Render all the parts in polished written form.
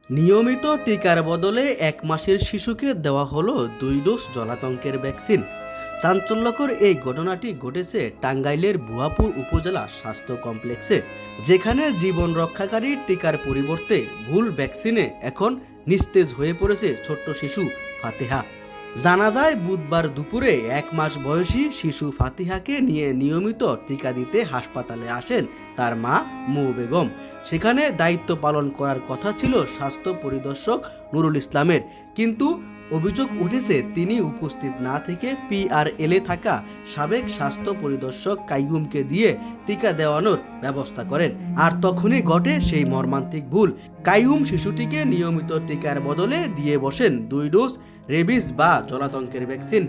নিয়মিত টিকার বদলে ১ মাসের শিশুকে দেওয়া হলো ২ ডোজ জলাতঙ্কের ভ্যাকসিন। চাঞ্চল্যকর এই ঘটনাটি ঘটেছে টাঙ্গাইলের ভুয়াপুর উপজেলা স্বাস্থ্য কমপ্লেক্সে, যেখানে জীবন রক্ষাকারী টিকার পরিবর্তে ভুল ভ্যাকসিনে এখন নিস্তেজ হয়ে পড়েছে ছোট্ট শিশু ফাতেহা। জানা যায় বুধবার দুপুরে ১ মাস বয়সী শিশু ফাতিহাকে নিয়ে নিয়মিত টিকা দিতে হাসপাতালে আসেন তার মা মৌ বেগম। সেখানে দায়িত্ব পালন করার কথা ছিল স্বাস্থ্য পরিদর্শক নুরুল ইসলামের, কিন্তু অভিযোগ উঠেছে তিনি উপস্থিত না থেকে পিআরএলে থাকা সাবেক স্বাস্থ্য পরিদর্শক কাইয়ুমকে দিয়ে টিকা দেওয়ানোর ব্যবস্থা করেন। আর তখনই ঘটে সেই মর্মান্তিক ভুল। কাইয়ুম শিশুটিকে নিয়মিত টিকার বদলে দিয়ে বসেন ২ ডোজ রেবিস বা জলাতঙ্কের ভ্যাকসিন।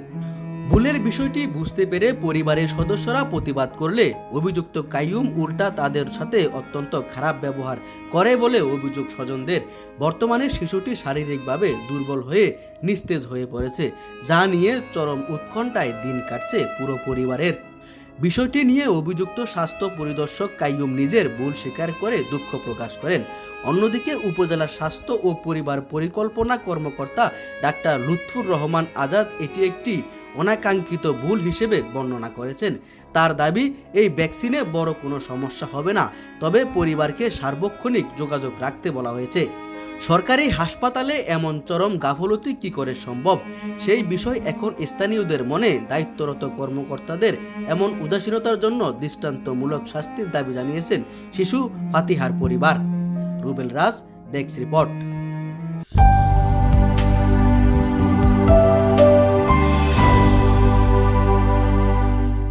ভুলের বিষয়টি বুঝতে পেরে পরিবারের সদস্যরা প্রতিবাদ করলে অভিযুক্ত কাইয়ুম উল্টা তাদের সাথে অত্যন্ত খারাপ ব্যবহার করে বলে অভিযোগ স্বজনদের। বর্তমানে শিশুটি শারীরিকভাবে দুর্বল হয়ে নিস্তেজ হয়ে পড়েছে, যা নিয়ে চরম উৎকণ্ঠায় দিন কাটছে পুরো পরিবারের। বিষয়টি নিয়ে অভিযুক্ত স্বাস্থ্য পরিদর্শক কাইয়ুম নিজের ভুল স্বীকার করে দুঃখ প্রকাশ করেন। অন্যদিকে উপজেলা স্বাস্থ্য ও পরিবার পরিকল্পনা কর্মকর্তা ডাক্তার লুৎফুর রহমান আজাদ এটি একটি অনাকাঙ্ক্ষিত ভুল হিসেবে বর্ণনা করেছেন। তার দাবি, এই ভ্যাকসিনে বড় কোনো সমস্যা হবে না, তবে পরিবারকে সার্বক্ষণিক যোগাযোগ রাখতে বলা হয়েছে। সরকারি হাসপাতালে এমন চরম গাফলতি কি করে সম্ভব, সেই বিষয় এখন স্থানীয়দের মনে। দায়িত্বরত কর্মকর্তাদের এমন উদাসীনতার জন্য দৃষ্টান্তমূলক শাস্তির দাবি জানিয়েছেন শিশু ফাতিহার পরিবার। রুবেল রাজ, ডেস্ক রিপোর্ট।